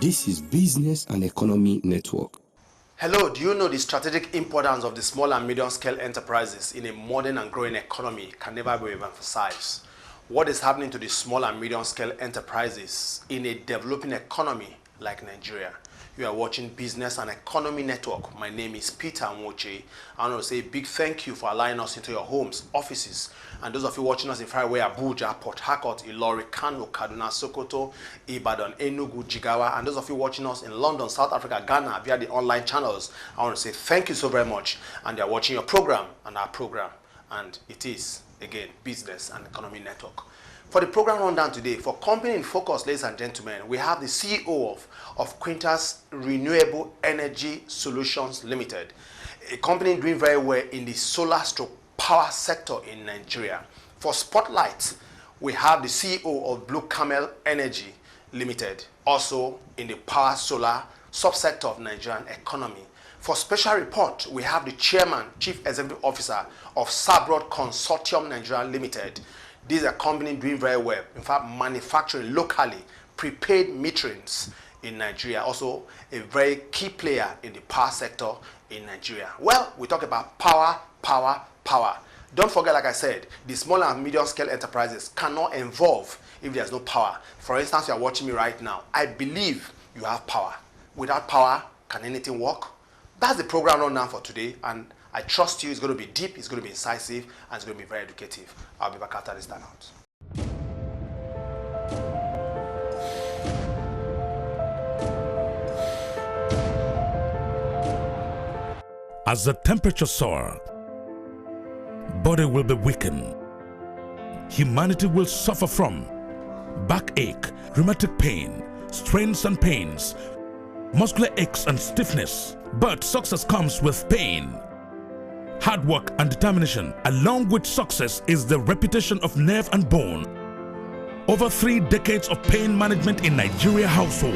This is Business and Economy Network. Hello, do you know the strategic importance of the small and medium scale enterprises in a modern and growing economy can never be emphasized? What is happening to the small and medium scale enterprises in a developing economy like Nigeria? You are watching Business and Economy Network. My name is Peter Nwoche. I want to say a big thank you for allowing us into your homes, offices, and those of you watching us in faraway Abuja, Port Harcourt, Ilori, Kano, Kaduna, Sokoto, Ibadan, Enugu, Jigawa, and those of you watching us in London, South Africa, Ghana via the online channels. I want to say thank you so very much. And they are watching your program and our program. And it is, again, Business and Economy Network. For the program rundown today, for Company in Focus, ladies and gentlemen, we have the CEO of QUINTAS Renewable Energy Solutions Limited, a company doing very well in the solar stroke power sector in Nigeria. For Spotlight, we have the CEO of Blue CAMEL Energy Limited, also in the power solar subsector of Nigerian economy. For Special Report, we have the Chairman, Chief Executive Officer of SABRUD CONSORTIUM Nigeria Limited. This is a company doing very well, in fact, manufacturing locally prepaid meterings in Nigeria, also a very key player in the power sector in Nigeria. Well, we talk about power. Don't forget, like I said, the small and medium scale enterprises cannot evolve if there's no power. For instance, you are watching me right now. I believe you have power. Without power, can anything work? That's the program rundown for today, and I trust you. It's going to be deep, it's going to be incisive, and it's going to be very educative. I'll be back after this time out. As the temperature soars, body will be weakened. Humanity will suffer from backache, rheumatic pain, strains and pains, muscular aches and stiffness. But success comes with pain. Hard work and determination, along with success, is the reputation of Nerve and Bone. Over 3 decades of pain management in Nigeria household.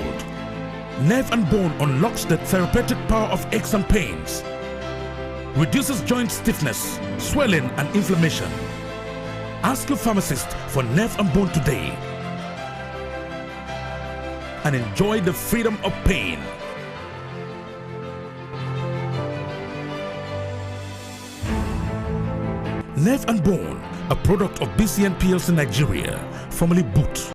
Nerve and Bone unlocks the therapeutic power of aches and pains, reduces joint stiffness, swelling and inflammation. Ask your pharmacist for Nerve and Bone today and enjoy the freedom of pain. Nerve and Bone, a product of BCN PLC Nigeria, formerly Boot.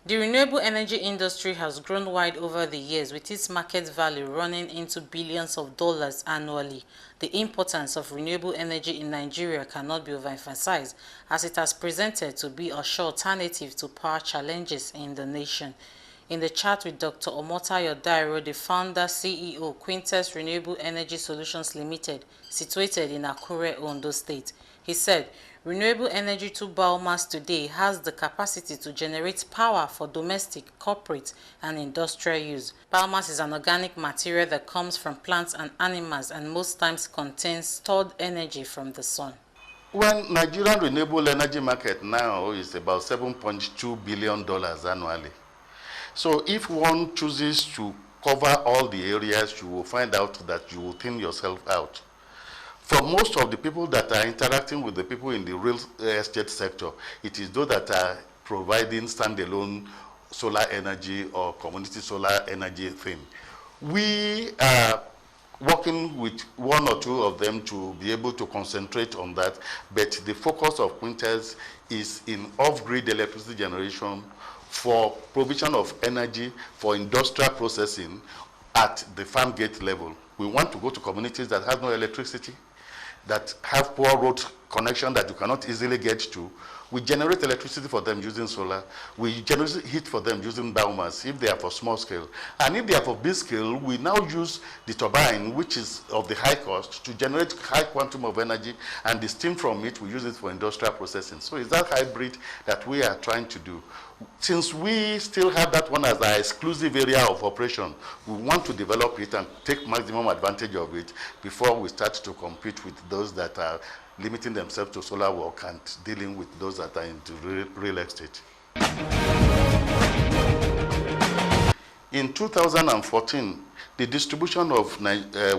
The renewable energy industry has grown wide over the years, with its market value running into billions of dollars annually. The importance of renewable energy in Nigeria cannot be overemphasized, as it has presented to be a sure alternative to power challenges in the nation. In the chat with Dr. Omotayo Dairo, the founder CEO, QUINTAS Renewable Energy Solutions Limited, situated in Akure, Ondo State, he said, renewable energy to biomass today has the capacity to generate power for domestic, corporate, and industrial use. Biomass is an organic material that comes from plants and animals and most times contains stored energy from the sun. Well, Nigerian renewable energy market now is about $7.2 billion annually. So if one chooses to cover all the areas, you will find out that you will thin yourself out. For most of the people that are interacting with the people in the real estate sector, it is those that are providing standalone solar energy or community solar energy thing. We are working with 1 or 2 of them to be able to concentrate on that, but the focus of QUINTAS is in off-grid electricity generation for provision of energy for industrial processing at the farm gate level. We want to go to communities that have no electricity, that have poor road connection that you cannot easily get to. We generate electricity for them using solar. We generate heat for them using biomass if they are for small scale. And if they are for big scale, we now use the turbine, which is of the high cost, to generate high quantum of energy, and the steam from it, we use it for industrial processing. So it's that hybrid that we are trying to do. Since we still have that one as our exclusive area of operation, we want to develop it and take maximum advantage of it before we start to compete with those that are limiting themselves to solar work and dealing with those that are into real estate. In 2014, the distribution of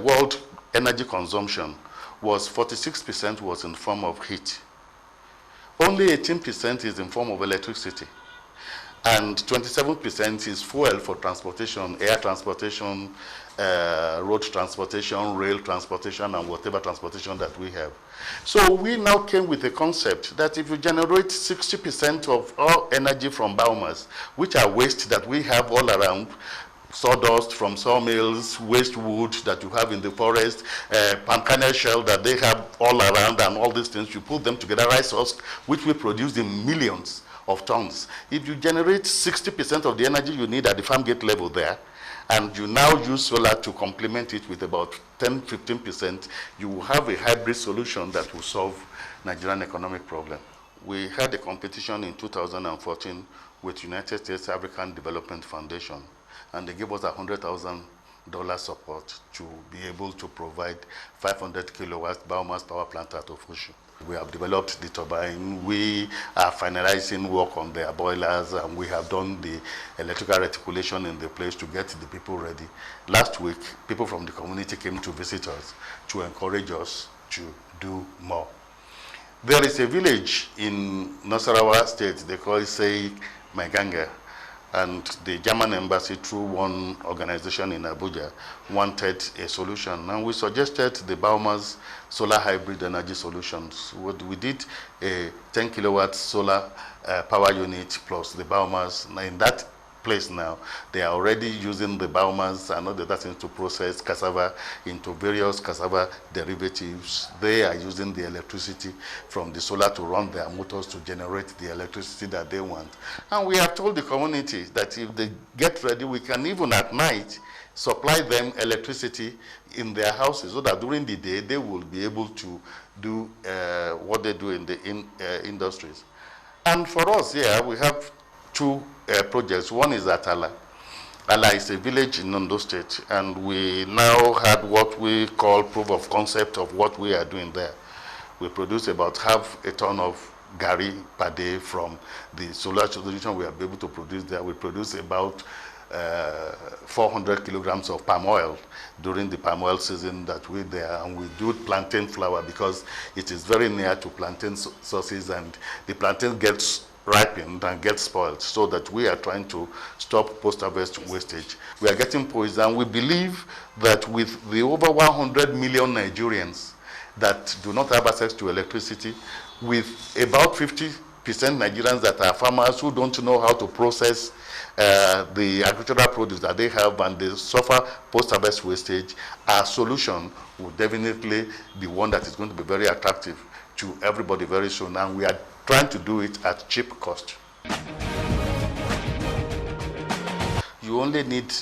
world energy consumption was 46% was in form of heat. only 18% is in form of electricity. And 27% is fuel for transportation, air transportation, road transportation, rail transportation, and whatever transportation that we have. So we now came with a concept that if you generate 60% of all energy from biomass, which are waste that we have all around, sawdust from sawmills, waste wood that you have in the forest, palm kernel shell that they have all around, and all these things, you put them together, rice husk, which we produce in millions of tons. If you generate 60% of the energy you need at the farm gate level there, and you now use solar to complement it with about 10–15%, you will have a hybrid solution that will solve Nigerian economic problem. We had a competition in 2014 with United States African Development Foundation, and they gave us $100,000 support to be able to provide 500 kilowatts biomass power plant out of Oshu. We have developed the turbine. We are finalizing work on their boilers, and we have done the electrical reticulation in the place to get the people ready. Last week, people from the community came to visit us to encourage us to do more. There is a village in Nasarawa State, they call it Sei Maiganga, and the German embassy, through one organization in Abuja, wanted a solution. And we suggested the biomass solar hybrid energy solutions. What we did, a 10 kilowatt solar power unit plus the biomass. Now in that place now, they are already using the biomass and other things to process cassava into various cassava derivatives. They are using the electricity from the solar to run their motors to generate the electricity that they want. And we have told the community that if they get ready, we can even at night supply them electricity in their houses, so that during the day they will be able to do what they do in the industries. And for us here, we have two projects. One is at Ala. Ala is a village in Ondo State, and we now had what we call proof of concept of what we are doing there. We produce about half a ton of gari per day from the solar solution we are able to produce there. We produce about 400 kilograms of palm oil during the palm oil season that we're there, and we do plantain flour because it is very near to plantain sources, and the plantain gets ripened and gets spoiled, so that we are trying to stop post-harvest wastage. We are getting poison. We believe that with the over 100 million Nigerians that do not have access to electricity, with about 50% Nigerians that are farmers who don't know how to process the agricultural produce that they have, and they suffer post-harvest wastage, our solution will definitely be one that is going to be very attractive to everybody very soon, and we are trying to do it at cheap cost. You only need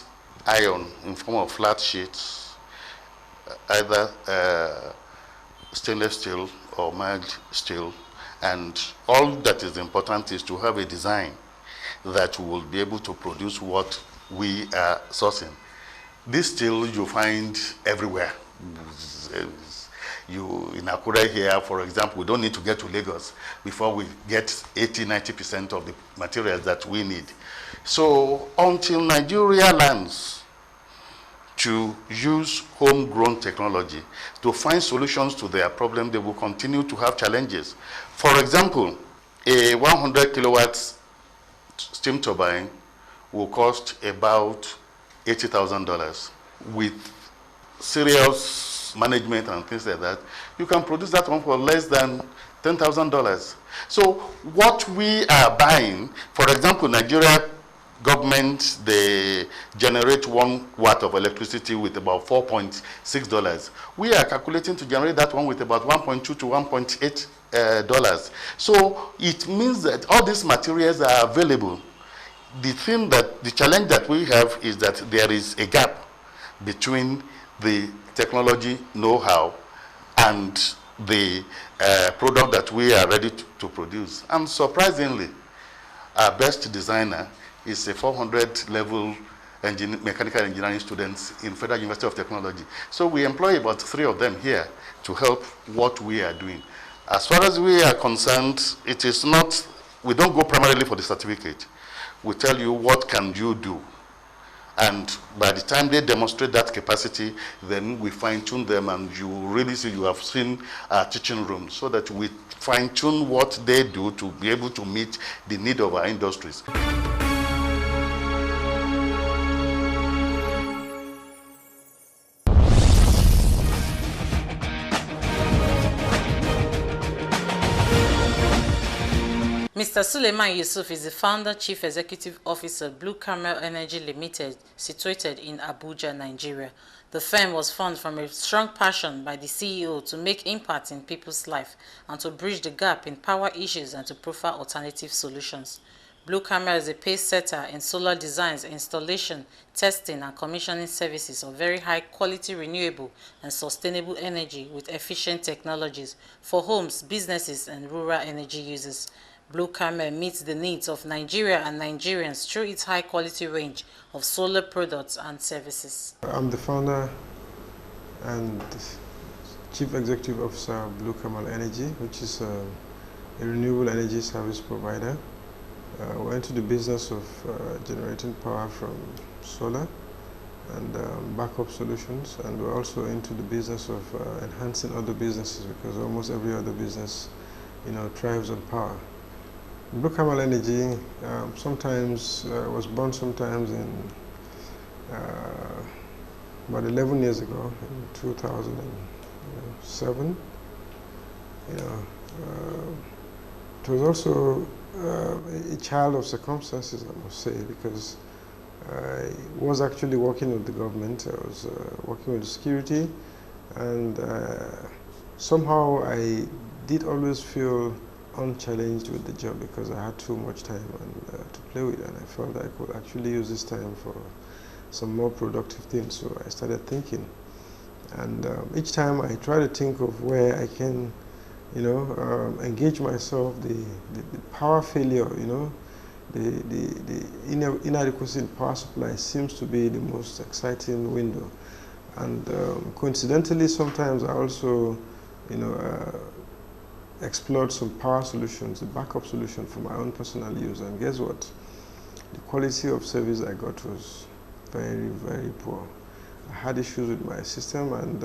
iron in form of flat sheets, either stainless steel or mild steel, and all that is important is to have a design that will be able to produce what we are sourcing. This steel you find everywhere. In Akure here, for example, we don't need to get to Lagos before we get 80–90% of the materials that we need. So until Nigeria learns to use homegrown technology to find solutions to their problem, they will continue to have challenges. For example, a 100 kilowatts steam turbine will cost about $80,000. With serious management and things like that, you can produce that one for less than $10,000. So what we are buying, for example, Nigeria government, they generate 1 watt of electricity with about $4.6. We are calculating to generate that one with about $1.2 to $1.8. So it means that all these materials are available. The challenge that we have is that there is a gap between the technology know-how and the product that we are ready to produce. And surprisingly, our best designer is a 400 level mechanical engineering students in Federal University of Technology. So we employ about 3 of them here to help what we are doing. As far as we are concerned, it is not, we don't go primarily for the certificate. We tell you what can you do. And by the time they demonstrate that capacity, then we fine-tune them, and you really see, you have seen our teaching rooms, so that we fine-tune what they do to be able to meet the need of our industries. Mr. Suleiman Yusuf is the founder, Chief Executive Officer of Blue Camel Energy Limited, situated in Abuja, Nigeria. The firm was formed from a strong passion by the CEO to make impact in people's life and to bridge the gap in power issues and to profile alternative solutions. Blue Camel is a pace setter in solar designs, installation, testing, and commissioning services of very high quality renewable and sustainable energy with efficient technologies for homes, businesses, and rural energy users. Blue Camel meets the needs of Nigeria and Nigerians through its high-quality range of solar products and services. I'm the founder and Chief Executive Officer of Blue Camel Energy, which is a renewable energy service provider. We're into the business of generating power from solar and backup solutions, and we're also into the business of enhancing other businesses, because almost every other business, thrives on power. Blue Camel Energy sometimes was born sometimes in about 11 years ago, in 2007. It was also a child of circumstances, I must say, because I was actually working with the government. I was working with security, and somehow I did always feel unchallenged with the job, because I had too much time to play with, and I felt I could actually use this time for some more productive things. So I started thinking, and each time I try to think of where I can, engage myself. The power failure, the inadequacy in power supply seems to be the most exciting window. And coincidentally, sometimes I also, explored some power solutions, the backup solution for my own personal use, and guess what? The quality of service I got was very, very poor. I had issues with my system, and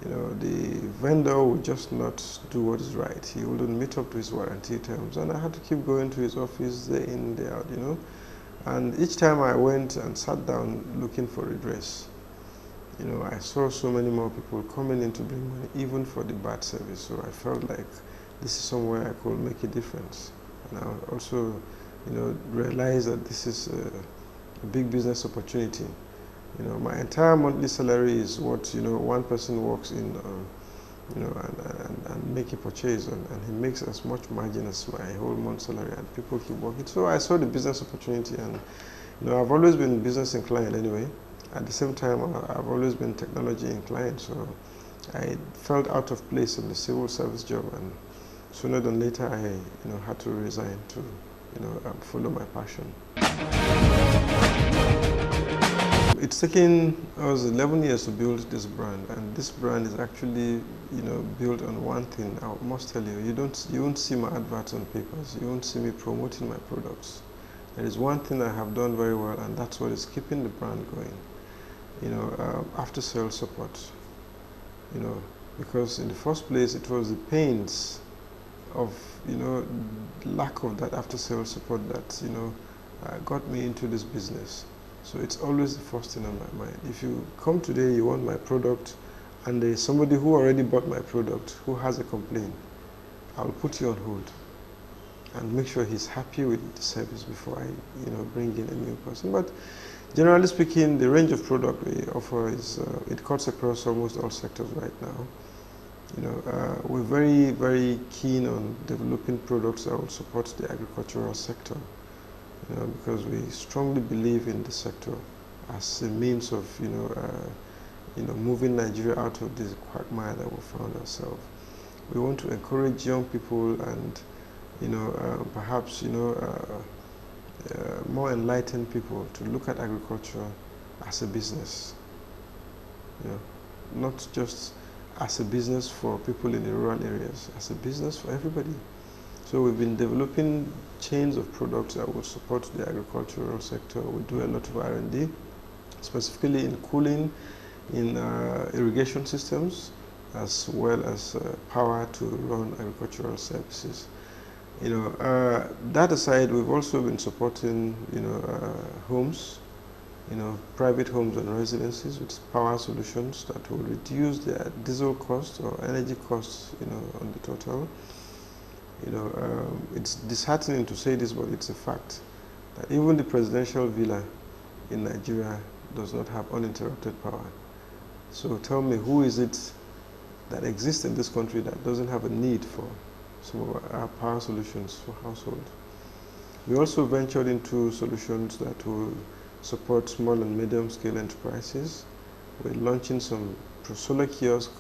the vendor would just not do what is right. He wouldn't meet up to his warranty terms, and I had to keep going to his office day in, day out, And each time I went and sat down looking for redress, I saw so many more people coming in to bring money, even for the bad service. So I felt like this is somewhere I could make a difference. And I also, realized that this is a big business opportunity. My entire monthly salary is what, one person walks in, and make a purchase, and he makes as much margin as my whole month salary, and people keep working. So I saw the business opportunity, and, I've always been business inclined anyway. At the same time, I've always been technology inclined, so I felt out of place in the civil service job, and sooner than later I had to resign to follow my passion. It's taken us 11 years to build this brand, and this brand is actually built on one thing. I must tell you, you won't see my adverts on papers, you won't see me promoting my products. There is one thing I have done very well, and that's what is keeping the brand going. After sales support, because in the first place it was the pains of lack of that after sales support that got me into this business. So it's always the first thing on my mind. If you come today, you want my product, and there is somebody who already bought my product who has a complaint, I'll put you on hold and make sure he's happy with the service before I bring in a new person. But generally speaking, the range of product we offer is it cuts across almost all sectors right now. We're very, very keen on developing products that will support the agricultural sector, because we strongly believe in the sector as a means of moving Nigeria out of this quagmire that we found ourselves. We want to encourage young people and perhaps more enlightened people to look at agriculture as a business, not just as a business for people in the rural areas, as a business for everybody. So we've been developing chains of products that will support the agricultural sector. We do a lot of R&D, specifically in cooling, in irrigation systems, as well as power to run agricultural services. That aside, we've also been supporting, homes, private homes and residences with power solutions that will reduce their diesel costs or energy costs, on the total. It's disheartening to say this, but it's a fact that even the presidential villa in Nigeria does not have uninterrupted power. So tell me, who is it that exists in this country that doesn't have a need for some of our power solutions for households? We also ventured into solutions that will support small and medium scale enterprises. We're launching some solar kiosks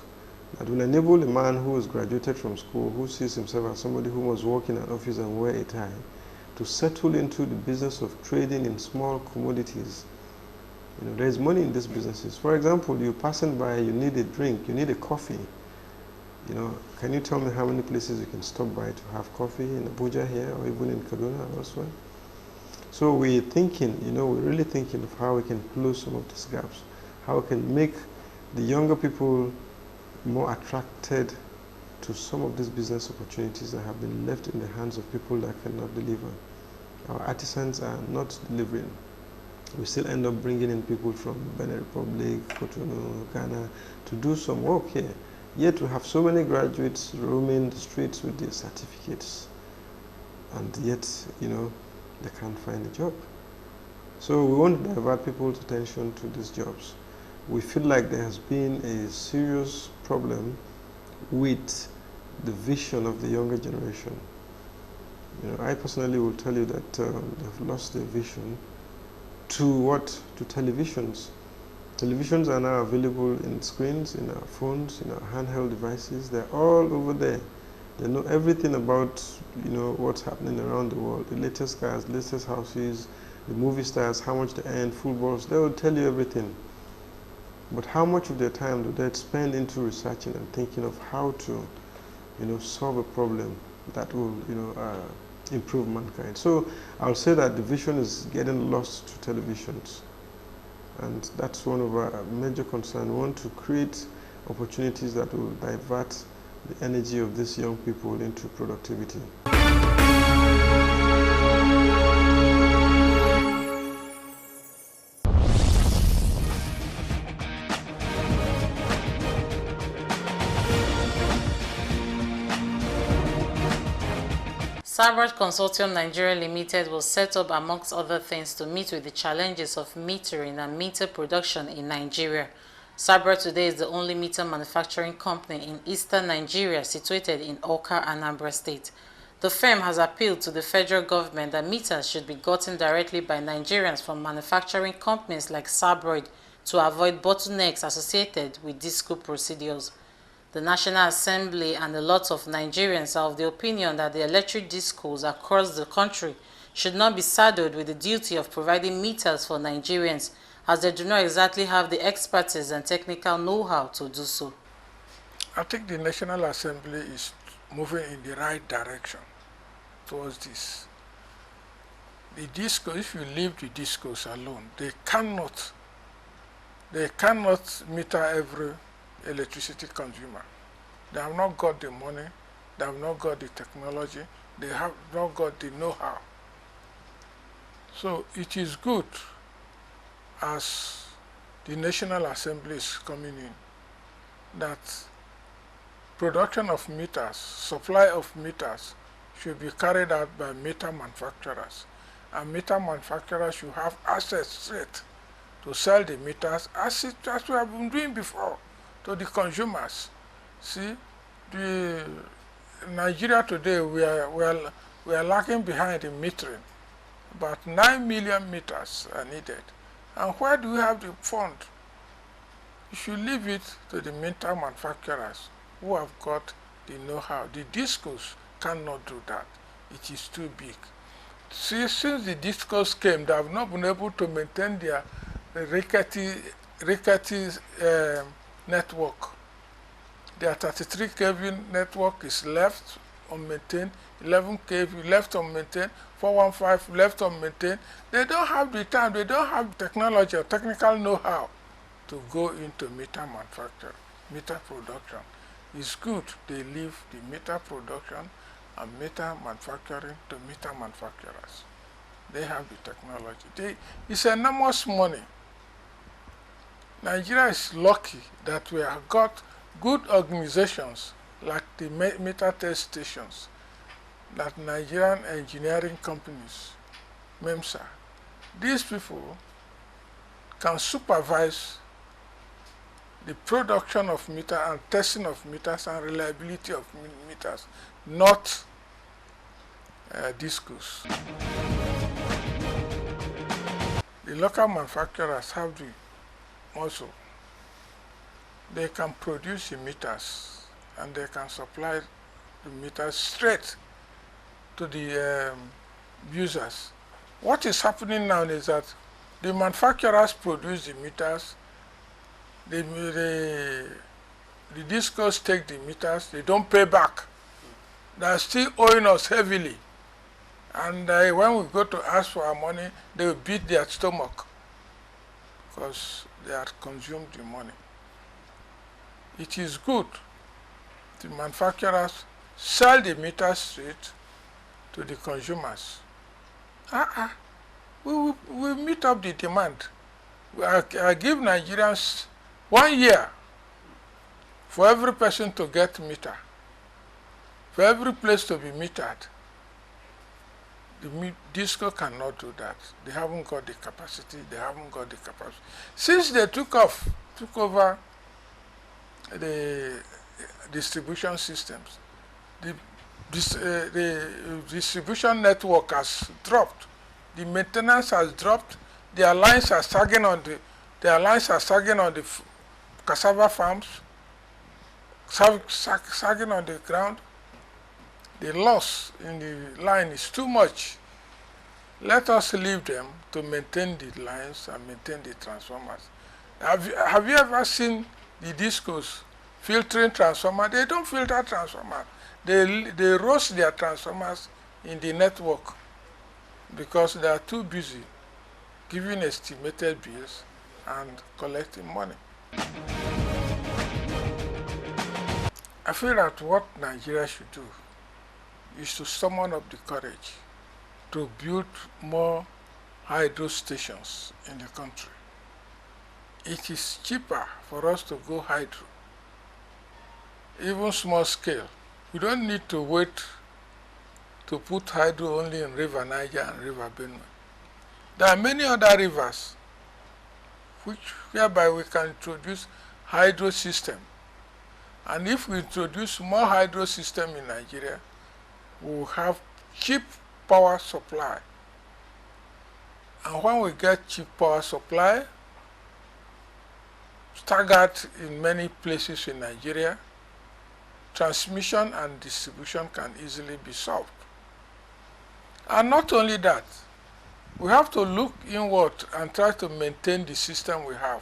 that will enable a man who has graduated from school, who sees himself as somebody who must work in an office and wear a tie, to settle into the business of trading in small commodities. There's money in these businesses. For example, you're passing by, you need a drink, you need a coffee. Can you tell me how many places you can stop by to have coffee in Abuja here, or even in Kaduna or elsewhere? So we're thinking, we're really thinking of how we can close some of these gaps, how we can make the younger people more attracted to some of these business opportunities that have been left in the hands of people that cannot deliver. Our artisans are not delivering. We still end up bringing in people from Benin Republic, Cotonou, Ghana, to do some work here. Yet we have so many graduates roaming the streets with their certificates, and yet, they can't find a job. So we want to divert people's attention to these jobs. We feel like there has been a serious problem with the vision of the younger generation. I personally will tell you that they've lost their vision to what? To televisions. Televisions are now available in screens, in our phones, in our handheld devices. They're all over there. They know everything about, what's happening around the world. The latest cars, latest houses, the movie stars, how much they earn, footballs. They will tell you everything. But how much of their time do they spend into researching and thinking of how to, solve a problem that will, improve mankind? So I'll say that the vision is getting lost to televisions. And that's one of our major concerns. We want to create opportunities that will divert the energy of these young people into productivity. SABRUD Consortium Nigeria Limited was set up, amongst other things, to meet with the challenges of metering and meter production in Nigeria. SABRUD today is the only meter manufacturing company in eastern Nigeria, situated in Awka, Anambra State. The firm has appealed to the federal government that meters should be gotten directly by Nigerians from manufacturing companies like SABRUD to avoid bottlenecks associated with disco procedures. The National Assembly and a lot of Nigerians are of the opinion that the electric discos across the country should not be saddled with the duty of providing meters for Nigerians, as they do not exactly have the expertise and technical know-how to do so. I think the National Assembly is moving in the right direction towards this. The disco, if you leave the discos alone, they cannot meter every electricity consumer. They have not got the money, they have not got the technology, they have not got the know-how. So it is good, as the National Assembly is coming in, that production of meters, supply of meters should be carried out by meter manufacturers. And meter manufacturers should have access straight to sell the meters as we have been doing before to the consumers. See, Nigeria today, we are lagging behind in metering. About 9 million meters are needed. And where do we have the fund? You should leave it to the meter manufacturers who have got the know-how. The discos cannot do that. It is too big. See, since the discos came, they have not been able to maintain their rickety network. Their 33 kV network is left unmaintained, 11K left unmaintained, 415 left unmaintained. They don't have the time, they don't have technology or technical know-how to go into meter manufacture, meter production. It's good they leave the meter production and meter manufacturing to meter manufacturers. They have the technology. It's enormous money. Nigeria is lucky that we have got good organizations like the meter test stations, like Nigerian engineering companies, MEMSA. These people can supervise the production of meters and testing of meters and reliability of meters, not DISCOs. The local manufacturers have the muscle. They can produce the meters and they can supply the meters straight to the users. What is happening now is that the manufacturers produce the meters, the DISCOs take the meters, they don't pay back. They are still owing us heavily. And when we go to ask for our money, they will beat their stomach because they have consumed the money. It is good the manufacturers sell the meters straight to the consumers. We meet up the demand. I give Nigerians 1 year for every person to get meter, for every place to be metered. The DISCO cannot do that. They haven't got the capacity. They haven't got the capacity. Since they took over the distribution systems, the distribution network has dropped. The maintenance has dropped. Their lines are sagging on the cassava farms, sagging on the ground. The loss in the line is too much. Let us leave them to maintain the lines and maintain the transformers. Have you ever seen the DISCOs filtering transformers? They don't filter transformers. They roast their transformers in the network because they are too busy giving estimated bills and collecting money. I feel that what Nigeria should do is to summon up the courage to build more hydro stations in the country. It is cheaper for us to go hydro, even small scale. We don't need to wait to put hydro only in River Niger and River Benue. There are many other rivers whereby we can introduce hydro system. And if we introduce more hydro system in Nigeria, we will have cheap power supply. And when we get cheap power supply, staggered in many places in Nigeria, transmission and distribution can easily be solved. And not only that, we have to look inward and try to maintain the system we have.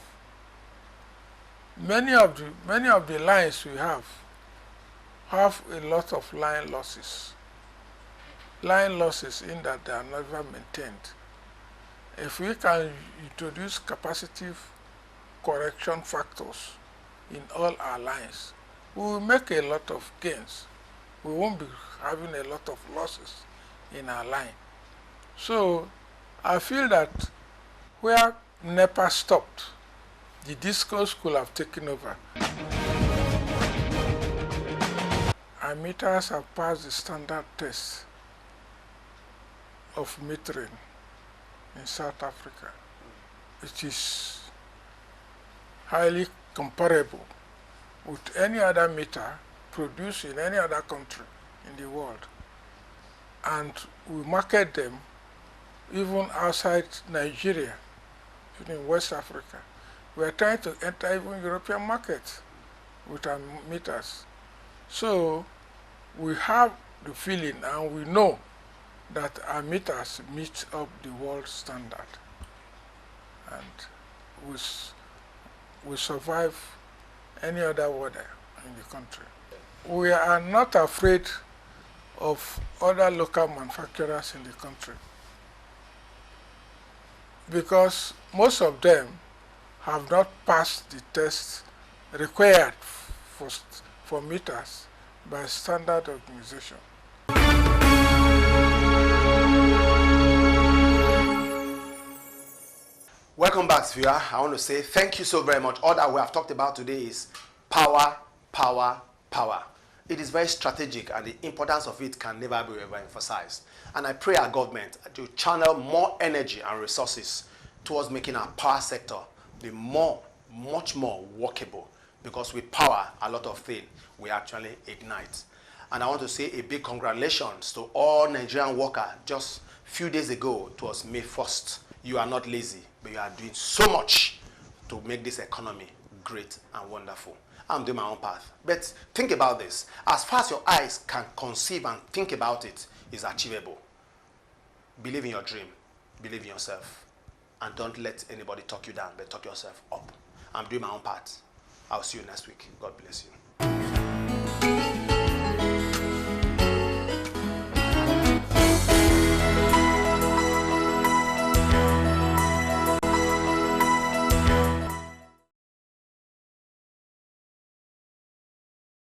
Many of the lines we have a lot of line losses. Line losses in that they are never maintained. If we can introduce capacitive correction factors in all our lines, we will make a lot of gains. We won't be having a lot of losses in our line. So I feel that where NEPA stopped, the DISCOs could have taken over. Our meters have passed the standard test of metering in South Africa. It is highly comparable with any other meter produced in any other country in the world. And we market them even outside Nigeria, even in West Africa. We are trying to enter even European markets with our meters. So we have the feeling and we know that our meters meet up the world standard. And we survive any other weather in the country. We are not afraid of other local manufacturers in the country, because most of them have not passed the tests required for meters by standard organization. Welcome back, viewer. I want to say thank you so very much. All that we have talked about today is power, power, power. It is very strategic, and the importance of it can never be overemphasized. And I pray our government to channel more energy and resources towards making our power sector be much more workable, because with power, a lot of things we actually ignite. And I want to say a big congratulations to all Nigerian workers. Just a few days ago, it was May 1st. You are not lazy, but you are doing so much to make this economy great and wonderful. I'm doing my own path. But think about this. As far as your eyes can conceive and think about it, is achievable. Believe in your dream. Believe in yourself. And don't let anybody talk you down, but talk yourself up. I'm doing my own part. I'll see you next week. God bless you.